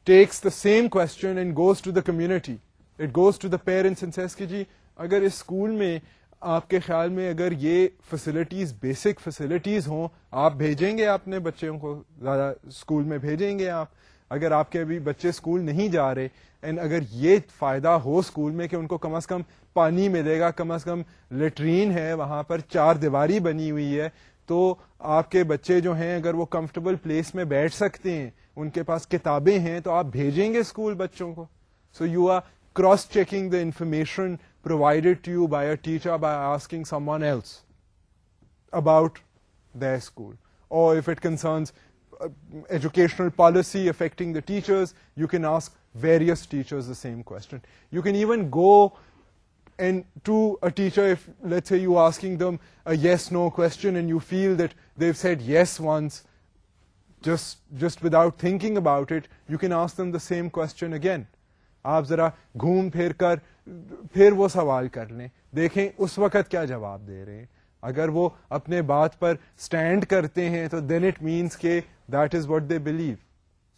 takes the same question and goes to the community, it goes to the parents and says کہ جی اگر اس اسکول میں آپ کے خیال میں اگر یہ فیسلٹیز, بیسک فیسلٹیز ہوں, آپ بھیجیں گے اپنے بچوں کو زیادہ اسکول میں بھیجیں گے آپ, اگر آپ کے ابھی بچے اسکول نہیں جا رہے, اینڈ اگر یہ فائدہ ہو اسکول میں کہ ان کو کم از کم پانی ملے گا, کم از کم لیٹرین ہے وہاں پر, چار دیواری بنی ہوئی ہے, تو آپ کے بچے جو ہیں اگر وہ کمفرٹیبل پلیس میں بیٹھ سکتے ہیں, ان کے پاس کتابیں ہیں, تو آپ بھیجیں گے اسکول بچوں کو. So you are cross checking the information provided to you by a teacher by asking someone else about their school. Or if it concerns educational policy affecting the teachers, you can ask various teachers the same question. You can even go and to a teacher, if let's say you're asking them a yes-no question and you feel that they've said yes once, just without thinking about it, you can ask them the same question again. آپ ذرا گھوم پھر کر پھر وہ سوال کر لیں, دیکھیں اس وقت کیا جواب دے رہے ہیں. اگر وہ اپنے بات پر اسٹینڈ کرتے ہیں تو دین اٹ مینس کہ that is what they believe.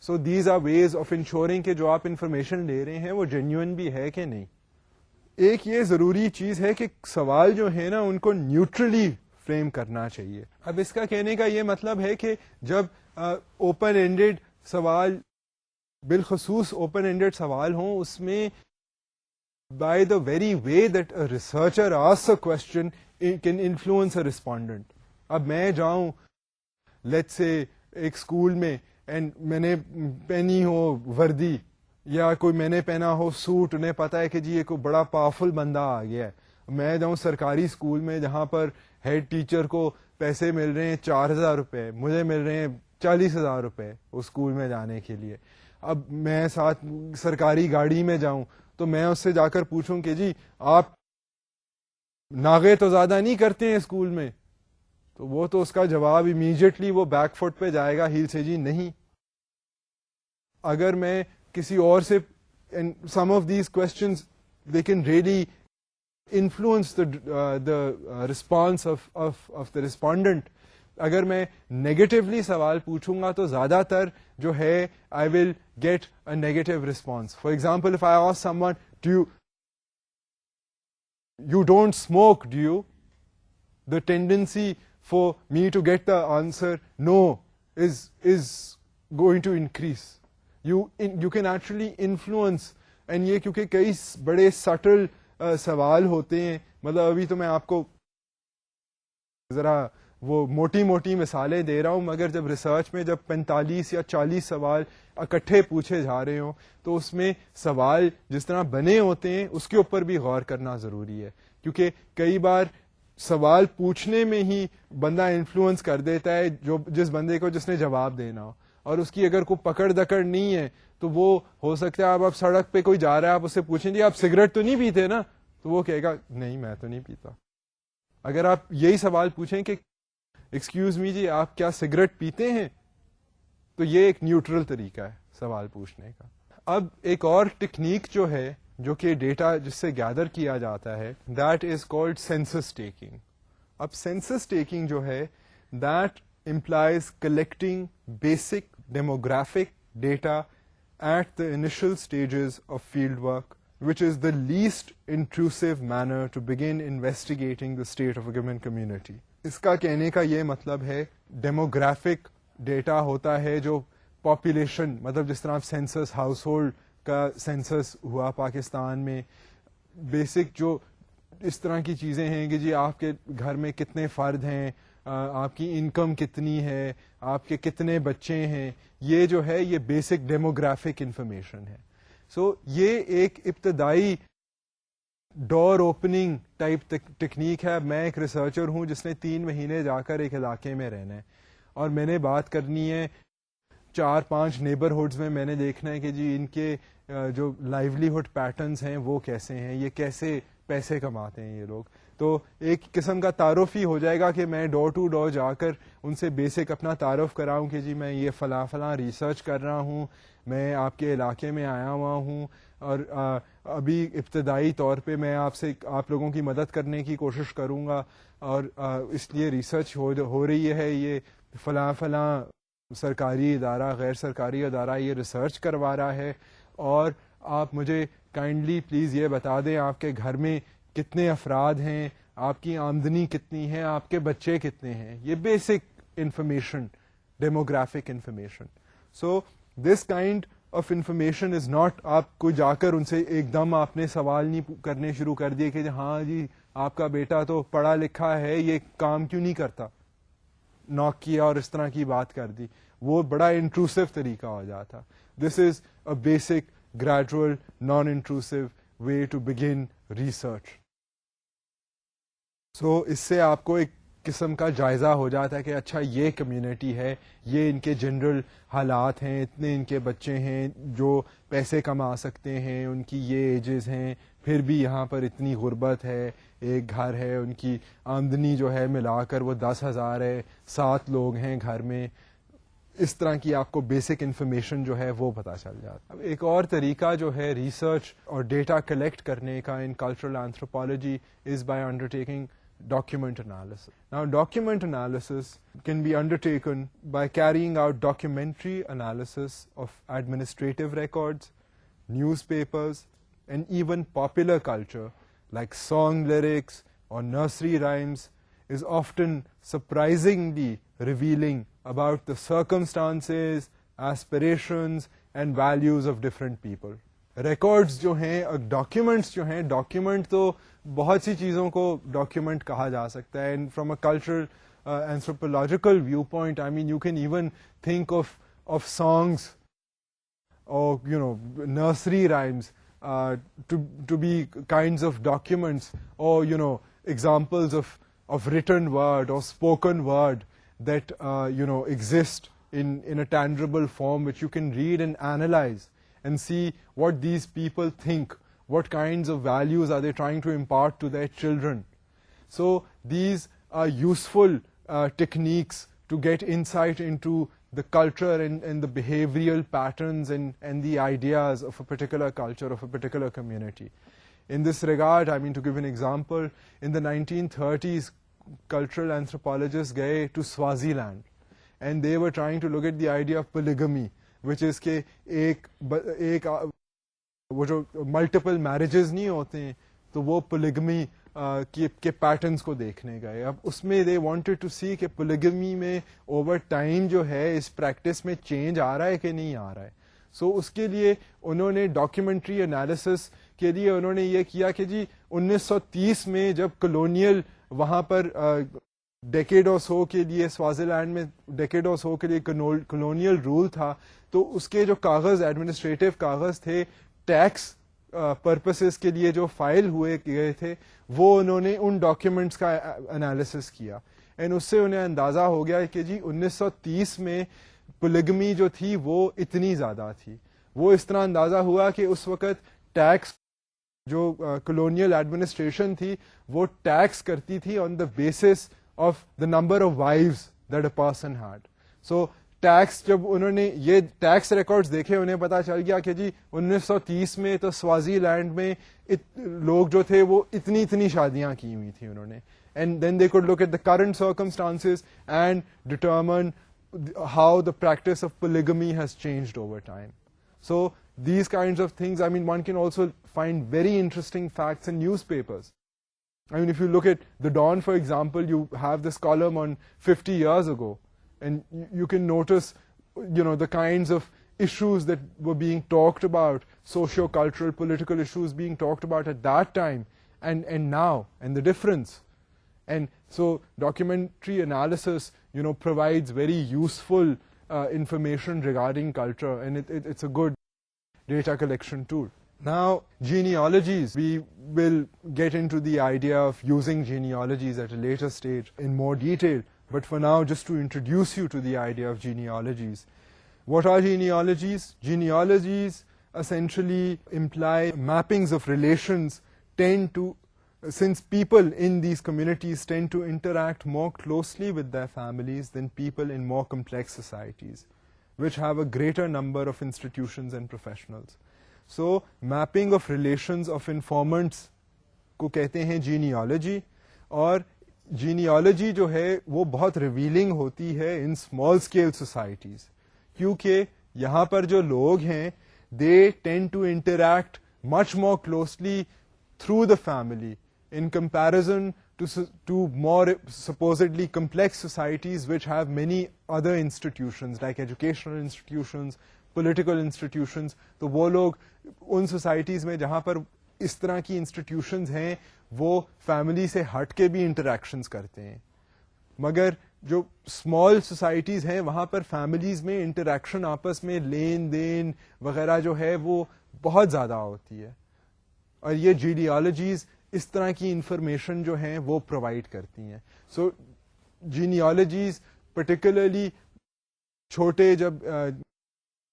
So these are ways of ensuring کہ جو آپ انفارمیشن لے رہے ہیں وہ جینیوئن بھی ہے کہ نہیں. ایک یہ ضروری چیز ہے کہ سوال جو ہے نا ان کو نیوٹرلی فریم کرنا چاہیے. اب اس کا کہنے کا یہ مطلب ہے کہ جب اوپن اینڈیڈ سوال, بالخصوص اوپن اینڈیڈ سوال ہوں, اس میں by the very way that a researcher asks a question can influence a respondent. اب میں جاؤں لیٹس سے ایک اسکول میں اینڈ میں نے پہنی ہو وردی یا کوئی میں نے پہنا ہو سوٹ, انہیں پتا ہے کہ جی یہ کوئی بڑا پاورفل بندہ آ گیا ہے. میں جاؤں سرکاری اسکول میں جہاں پر ہیڈ ٹیچر کو پیسے مل رہے ہیں 4,000 روپے, مجھے مل رہے ہیں 40,000 روپے اس اسکول میں جانے کے لیے. اب میں ساتھ سرکاری گاڑی میں جاؤں تو میں اس سے جا کر پوچھوں کہ جی آپ ناغے تو زیادہ نہیں کرتے ہیں اسکول میں, تو وہ تو اس کا جواب امیجیٹلی وہ بیک فٹ پہ جائے گا, ہیل سے جی نہیں. اگر میں کسی اور سے, some of these questions they can really influence the response of the respondent. اگر میں نیگیٹولی سوال پوچھوں گا تو زیادہ تر جو ہے I will get a negative response. For example if I ask someone do you don't smoke, do you? The tendency for me to get the answer no is going to increase. You can actually influence, and یہ کیونکہ کئی بڑے still سوال ہوتے ہیں, مطلب ابھی تو میں آپ کو ذرا وہ موٹی موٹی مثالیں دے رہا ہوں, مگر جب ریسرچ میں جب 45 یا 40 سوال اکٹھے پوچھے جا رہے ہوں تو اس میں سوال جس طرح بنے ہوتے ہیں اس کے اوپر بھی غور کرنا ضروری ہے, کیونکہ کئی بار سوال پوچھنے میں ہی بندہ انفلوئنس کر دیتا ہے جو جس بندے کو جس نے جواب دینا ہو, اور اس کی اگر کوئی پکڑ دکڑ نہیں ہے تو وہ ہو سکتا ہے آپ سڑک پہ کوئی جا رہا ہے, آپ اس سے پوچھیں جی آپ سگریٹ تو نہیں پیتے نا, تو وہ کہے گا نہیں میں تو نہیں پیتا. اگر آپ یہی سوال پوچھیں کہ ایکسکیوز می جی آپ کیا سگریٹ پیتے ہیں, تو یہ ایک نیوٹرل طریقہ ہے سوال پوچھنے کا. اب ایک اور ٹیکنیک جو ہے جو کہ ڈیٹا جس سے گیدر کیا جاتا ہے, that is called census taking. اب سینسس ٹیکنگ جو ہے that employs collecting basic demographic data at the initial stages of field work which is the least intrusive manner to begin investigating the state of a given community. اس کا کہنے کا یہ مطلب ہے demographic data ہوتا ہے جو پاپولیشن، مطلب جس طرح سینسس ہاؤس ہولڈ کا سینسس ہوا پاکستان میں، بیسک جو اس طرح کی چیزیں ہیں کہ جی آپ کے گھر میں کتنے فرد ہیں، آپ کی انکم کتنی ہے، آپ کے کتنے بچے ہیں، یہ جو ہے یہ بیسک ڈیموگرافک انفارمیشن ہے. سو یہ ایک ابتدائی ڈور اوپننگ ٹائپ ٹیکنیک ہے. میں ایک ریسرچر ہوں جس نے 3 مہینے جا کر ایک علاقے میں رہنا ہے اور میں نے بات کرنی ہے 4-5 نیبرہڈز میں. میں نے دیکھنا ہے کہ جی ان کے جو لائیولیہڈ پیٹرنز ہیں وہ کیسے ہیں، یہ کیسے پیسے کماتے ہیں یہ لوگ. تو ایک قسم کا تعارف ہی ہو جائے گا کہ میں ڈور ٹو ڈور جا کر ان سے بیسک اپنا تعارف کراؤں کہ جی میں یہ فلاں فلاں ریسرچ کر رہا ہوں، میں آپ کے علاقے میں آیا ہوا ہوں اور ابھی ابتدائی طور پہ میں آپ لوگوں کی مدد کرنے کی کوشش کروں گا اور اس لیے ریسرچ ہو رہی ہے، یہ فلاں فلاں سرکاری ادارہ غیر سرکاری ادارہ یہ ریسرچ کروا رہا ہے، اور آپ مجھے کائنڈلی پلیز یہ بتا دیں آپ کے گھر میں کتنے افراد ہیں، آپ کی آمدنی کتنی ہے، آپ کے بچے کتنے ہیں. یہ basic information, demographic information. So this kind of information is not آپ کو جا کر ان سے ایک دم آپ نے سوال نہیں کرنے شروع کر دیے کہ ہاں جی آپ کا بیٹا تو پڑھا لکھا ہے، یہ کام کیوں نہیں کرتا، نوک کیا اور اس طرح کی بات کر دی. وہ بڑا انٹروسو طریقہ ہو جاتا. This is a basic gradual non intrusive way to begin research. So اس سے آپ کو ایک قسم کا جائزہ ہو جاتا ہے کہ اچھا یہ کمیونٹی ہے، یہ ان کے جنرل حالات ہیں، اتنے ان کے بچے ہیں جو پیسے کما سکتے ہیں، ان کی یہ ایجز ہیں، پھر بھی یہاں پر اتنی غربت ہے، ایک گھر ہے، ان کی آمدنی جو ہے ملا کر وہ 10,000 ہے، 7 لوگ ہیں گھر میں. اس طرح کی آپ کو بیسک انفارمیشن جو ہے وہ پتہ چل جاتا. اب ایک اور طریقہ جو ہے ریسرچ اور ڈیٹا کلیکٹ کرنے کا ان cultural anthropology is by undertaking document analysis. Now, document analysis can be undertaken by carrying out documentary analysis of administrative records, newspapers, and even popular culture like song lyrics or nursery rhymes is often surprisingly revealing about the circumstances, aspirations, and values of different people. Records جو ہیں، documents جو ہیں، document تو بہت سی چیزوں کو document کہا جا سکتا ہے. And from a cultural anthropological view point I mean you can even think of songs اور nursery rhymes to be kinds of documents اور ایگزامپلز آف ریٹن ورڈ اور spoken word that exist in a tangible form which you can read and analyze and see what these people think, what kinds of values are they trying to impart to their children. So these are useful techniques to get insight into the culture and the behavioral patterns and the ideas of a particular culture, of a particular community. In this regard, I mean, to give an example, in the 1930s, cultural anthropologists گئے to Swaziland. And they were trying to look at the idea of polygamy, which is کہ ایک وہ جو multiple marriages نہیں ہوتے ہیں تو وہ polygamy کے پیٹرنس کو دیکھنے گئے. اب اس میں they wanted to see کہ polygamy میں اوور ٹائم جو ہے اس پریکٹس میں چینج آ رہا ہے کہ نہیں آ رہا ہے. سو اس کے لیے انہوں نے ڈاکیومنٹری انالیسس کے لیے انہوں نے یہ کیا کہ جی 1930 میں جب کلونیل وہاں پر ڈیکیڈ اور سو کے لیے سوازی لینڈ میں ڈیکیڈ اور سو کے لیے کلونیل رول تھا تو اس کے جو کاغذ ایڈمنسٹریٹو کاغذ تھے ٹیکس پرپسز کے لیے جو فائل ہوئے گئے تھے وہ انہوں نے ان ڈاکیومنٹس کا انالیسس کیا. اینڈ اس سے انہیں اندازہ ہو گیا کہ جی 1930 میں پولیگمی جو تھی وہ اتنی زیادہ تھی. وہ اس طرح اندازہ ہوا کہ اس وقت ٹیکس جو کلونیل ایڈمنسٹریشن تھی وہ ٹیکس کرتی تھی on the basis of the number of wives that a person had. So tax جب انہوں نے یہ ٹیکس ریکارڈز دیکھے انہیں پتا چل گیا کہ جی 1930 میں تو سوازی لینڈ میں لوگ جو تھے وہ اتنی شادیاں کی ہوئی تھیں انہوں نے. And then they could look at the current circumstances and determine how the practice of polygamy has changed over time. So these kinds of things. I mean, one can also find very interesting facts in newspapers. I mean, if you look at The Dawn, for example, you have this column on 50 years ago, and you can notice, the kinds of issues that were being talked about, socio-cultural, political issues being talked about at that time and now, and the difference. And so documentary analysis, provides very useful information regarding culture, and it's a good data collection tool. Now, genealogies, we will get into the idea of using genealogies at a later stage in more detail, but for now, just to introduce you to the idea of genealogies. What are genealogies? Genealogies essentially imply mappings of relations since people in these communities tend to interact more closely with their families than people in more complex societies, which have a greater number of institutions and professionals. So, mapping of relations of informants کو کہتے ہیں genealogy, اور genealogy جو ہے وہ بہت revealing ہوتی ہے ان اسمال اسکیل سوسائٹیز, کیونکہ یہاں پر جو لوگ ہیں they tend to interact much more closely through the family in comparison to more supposedly complex societies which have many other institutions like educational institutions, political institutions. تو وہ لوگ ان societies میں جہاں پر اس طرح کی انسٹیٹیوشنز ہیں وہ فیملی سے ہٹ کے بھی انٹریکشنز کرتے ہیں, مگر جو اسمال سوسائٹیز ہیں وہاں پر فیملیز میں انٹریکشن آپس میں لین دین وغیرہ جو ہے وہ بہت زیادہ ہوتی ہے, اور یہ جینیالوجیز اس طرح کی انفارمیشن جو ہیں وہ پرووائڈ کرتی ہیں. سو جینیالوجیز پرٹیکولرلی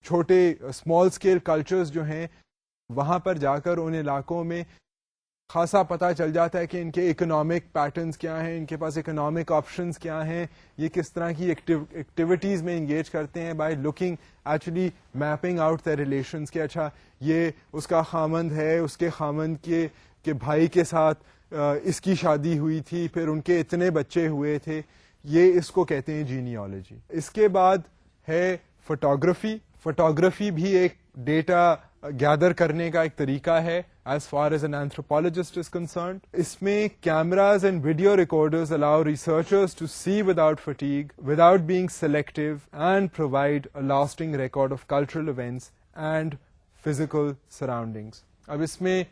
چھوٹے اسمال اسکیل کلچرز جو ہیں وہاں پر جا کر ان علاقوں میں خاصا پتہ چل جاتا ہے کہ ان کے اکنامک پیٹرنز کیا ہیں, ان کے پاس اکنامک آپشنز کیا ہیں, یہ کس طرح کی ایکٹیویٹیز میں انگیج کرتے ہیں by looking actually mapping out the relations کہ اچھا یہ اس کا خامند ہے, اس کے خامند کے بھائی کے ساتھ اس کی شادی ہوئی تھی, پھر ان کے اتنے بچے ہوئے تھے, یہ اس کو کہتے ہیں جینیالوجی. اس کے بعد ہے فوٹوگرافی. فوٹوگرافی بھی ایک ڈیٹا گیدر کرنے کا ایک طریقہ ہے as far as an anthropologist is concerned. اس میں cameras and video recorders allow researchers to see without fatigue, without being selective, and provide a lasting record of cultural events and physical surroundings. اب اس میں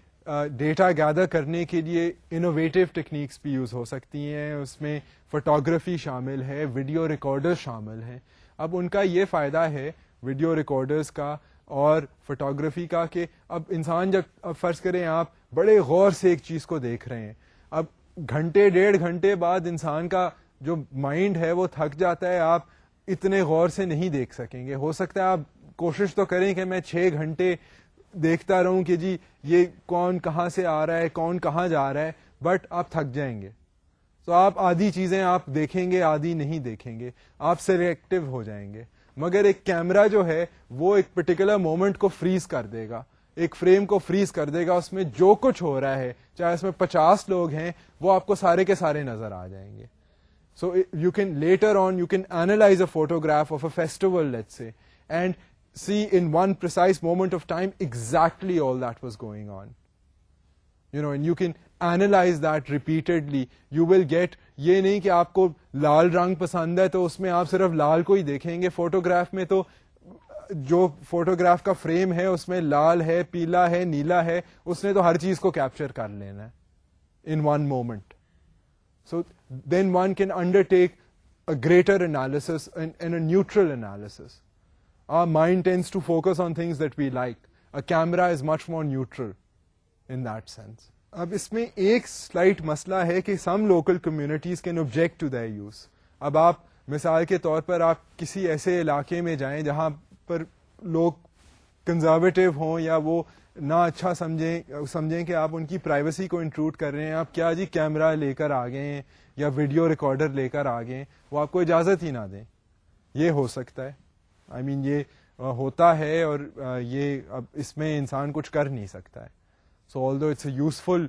data gather کرنے کے لیے innovative techniques بھی use ہو سکتی ہیں, اس میں فوٹوگرافی شامل ہے, ویڈیو ریکارڈر شامل ہیں. اب ان کا یہ فائدہ ہے ویڈیو ریکارڈرز کا اور فوٹوگرافی کا کہ اب انسان جب فرض کریں آپ بڑے غور سے ایک چیز کو دیکھ رہے ہیں, اب گھنٹے ڈیڑھ گھنٹے بعد انسان کا جو مائنڈ ہے وہ تھک جاتا ہے, آپ اتنے غور سے نہیں دیکھ سکیں گے. ہو سکتا ہے آپ کوشش تو کریں کہ میں 6 گھنٹے دیکھتا رہوں کہ جی یہ کون کہاں سے آ رہا ہے, کون کہاں جا رہا ہے, بٹ آپ تھک جائیں گے. تو آپ آدھی چیزیں آپ دیکھیں گے, آدھی نہیں دیکھیں گے, آپ سلیکٹو ہو جائیں گے. مگر ایک کیمرہ جو ہے وہ ایک پرٹیکولر مومنٹ کو فریز کر دے گا, ایک فریم کو فریز کر دے گا, اس میں جو کچھ ہو رہا ہے چاہے اس میں 50 لوگ ہیں وہ آپ کو سارے کے سارے نظر آ جائیں گے. So you can later on you can analyse a photograph of a festival let's say and see in one precise moment of time exactly all that was going on, and you can analyze that repeatedly. You will get یہ نہیں کہ آپ کو لال رنگ پسند ہے تو اس میں آپ صرف لال کو ہی دیکھیں گے. فوٹوگراف میں تو جو فوٹوگراف کا فریم ہے اس میں لال ہے, پیلا ہے, نیلا ہے, اس نے تو ہر چیز کو کیپچر کر لینا ہے in one moment. So then one can undertake a greater analysis and a neutral analysis. Our mind tends to focus on things that we like. A camera is much more neutral in that sense. اب اس میں ایک slight مسئلہ ہے کہ some local communities can object to their use. اب آپ مثال کے طور پر آپ کسی ایسے علاقے میں جائیں جہاں پر لوگ کنزرویٹو ہوں یا وہ نہ اچھا سمجھیں کہ آپ ان کی پرائیویسی کو انٹروڈ کر رہے ہیں, آپ کیا جی کیمرہ لے کر آ گئے ہیں یا ویڈیو ریکارڈر لے کر آ گئے ہیں, وہ آپ کو اجازت ہی نہ دیں. یہ ہو سکتا ہے, یہ ہوتا ہے, اور یہ اب اس میں انسان کچھ کر نہیں سکتا ہے. سو although it's a useful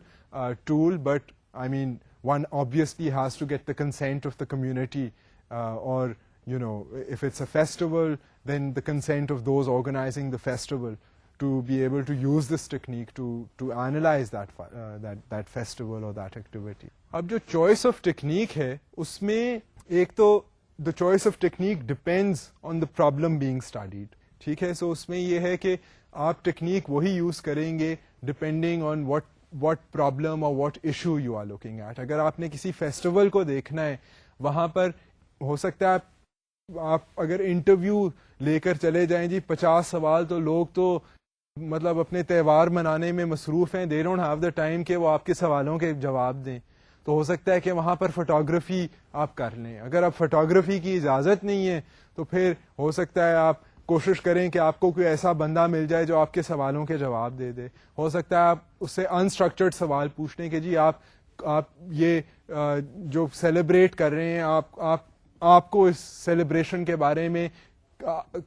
tool, but one obviously has to get the consent of the community, or if it's a festival, then the consent of those organizing the festival. to be able to use this technique to analyze that festival or that activity. اب جو choice of technique ہے اس میں ایک تو the choice of technique depends on the problem being studied. ٹھیک ہے, سو اس میں یہ ہے کہ آپ ٹیکنیک وہی یوز کریں گے depending on what problem or what issue you are looking at. اگر آپ نے کسی فیسٹیول کو دیکھنا ہے, وہاں پر ہو سکتا ہے آپ اگر انٹرویو لے کر چلے جائیں جی 50 سوال, تو لوگ تو مطلب اپنے تہوار منانے میں مصروف ہیں, they don't have the time کہ وہ آپ کے سوالوں کے جواب دیں. تو ہو سکتا ہے کہ وہاں پر فوٹوگرافی آپ کر لیں. اگر آپ فوٹوگرافی کی اجازت نہیں ہے تو پھر ہو سکتا ہے آپ کوشش کریں کہ آپ کو کوئی ایسا بندہ مل جائے جو آپ کے سوالوں کے جواب دے دے. ہو سکتا ہے آپ اس سے انسٹرکچرڈ سوال پوچھ لیں کہ جی آپ یہ جو سیلیبریٹ کر رہے ہیں, آپ کو اس سیلیبریشن کے بارے میں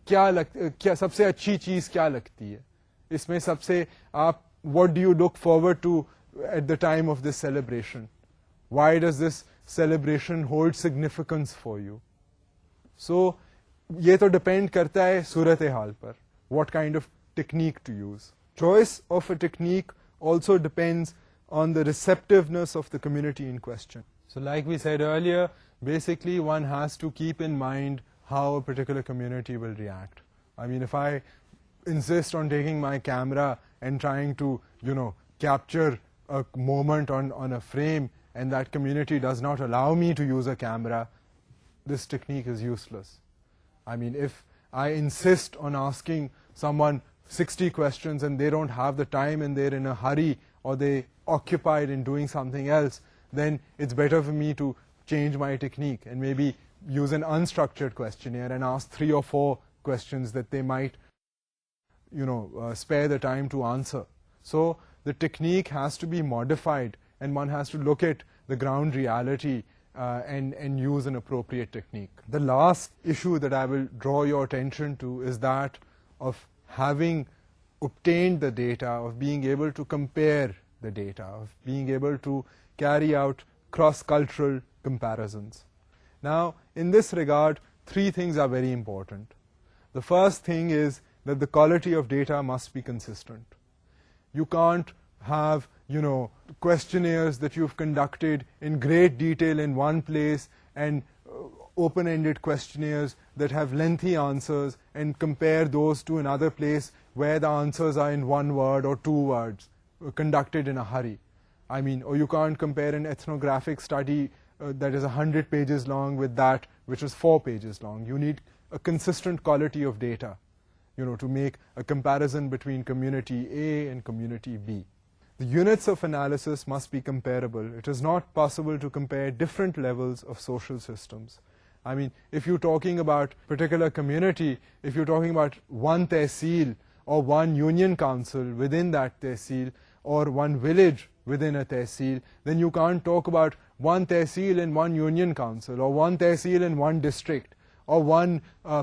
کیا سب سے اچھی چیز کیا لگتی ہے, اس میں سب سے آپ what do you look forward to at the time of this celebration, why does this celebration hold significance for you. So یہ تو ڈپینڈ کرتا ہے صورت حال پر what kind of technique to use. Choice of a technique also depends on the receptiveness of the community in question. So like we said earlier, basically one has to keep in mind how a particular community will react. I mean, if I insist on taking my camera and trying to, capture a moment on a frame, and that community does not allow me to use a camera, this technique is useless. I mean, if I insist on asking someone 60 questions and they don't have the time and they're in a hurry or they occupied in doing something else, then it's better for me to change my technique and maybe use an unstructured questionnaire and ask 3 or 4 questions that they might, spare the time to answer. So the technique has to be modified and one has to look at the ground reality and use an appropriate technique. The last issue that I will draw your attention to is that of having obtained the data, of being able to compare the data, of being able to carry out cross-cultural comparisons. Now, in this regard, 3 things are very important. The first thing is that the quality of data must be consistent. You can't have questionnaires that you've conducted in great detail in one place and open-ended questionnaires that have lengthy answers and compare those to another place where the answers are in 1 word or 2 words, conducted in a hurry. I mean, or you can't compare an ethnographic study that is 100 pages long with that which is 4 pages long. You need a consistent quality of data, to make a comparison between community A and community B. The units of analysis must be comparable. It is not possible to compare different levels of social systems. I mean, if you're talking about particular community, if you're talking about one tehsil or one union council within that tehsil or one village within a tehsil, then you can't talk about one tehsil and one union council or one tehsil and one district or one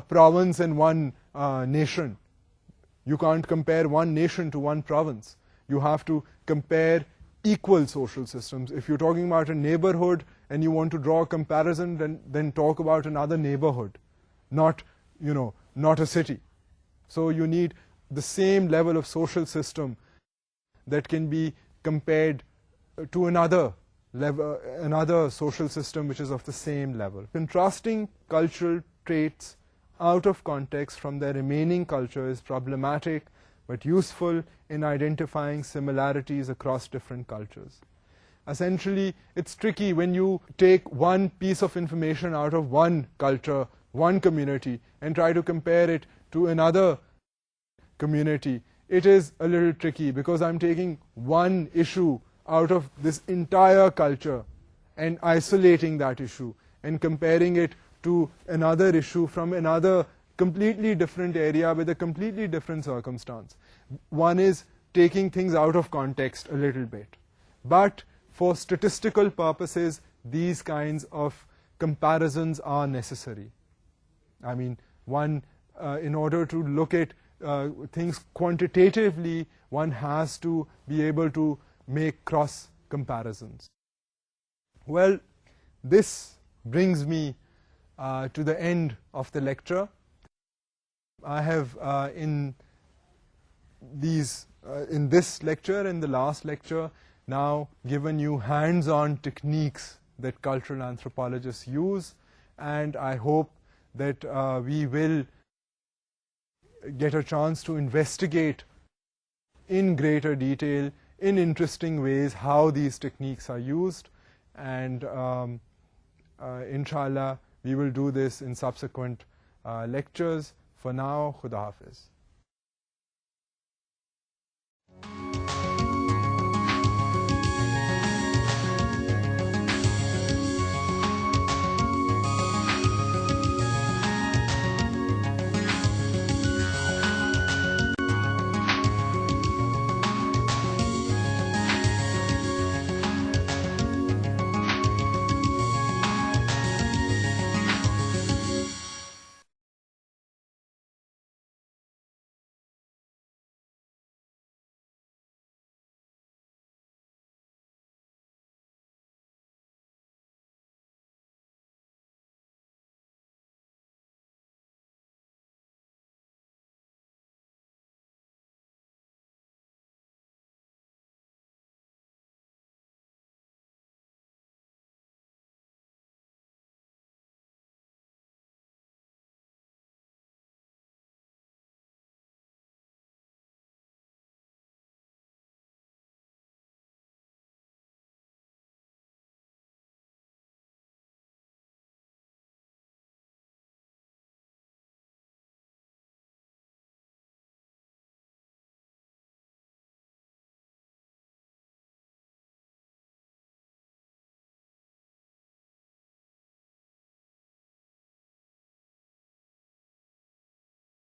province and one nation. You can't compare one nation to one province. You have to compare equal social systems. If you're talking about a neighborhood and you want to draw a comparison, then talk about another neighborhood, not a city. So you need the same level of social system that can be compared to another social system which is of the same level. Contrasting cultural traits out of context from their remaining culture is problematic but useful in identifying similarities across different cultures. Essentially, it's tricky when you take one piece of information out of one culture, one community, and try to compare it to another community. It is a little tricky because I'm taking one issue out of this entire culture and isolating that issue and comparing it to another issue from another completely different area with a completely different circumstance. One is taking things out of context a little bit. But for statistical purposes, these kinds of comparisons are necessary. I mean, in order to look at things quantitatively, one has to be able to make cross comparisons. Well, this brings me to the end of the lecture. I have, in these in this lecture and the last lecture now given you hands-on techniques that cultural anthropologists use, and I hope that we will get a chance to investigate in greater detail, in interesting ways, how these techniques are used, and inshallah we will do this in subsequent lectures. For now, Khuda Hafiz.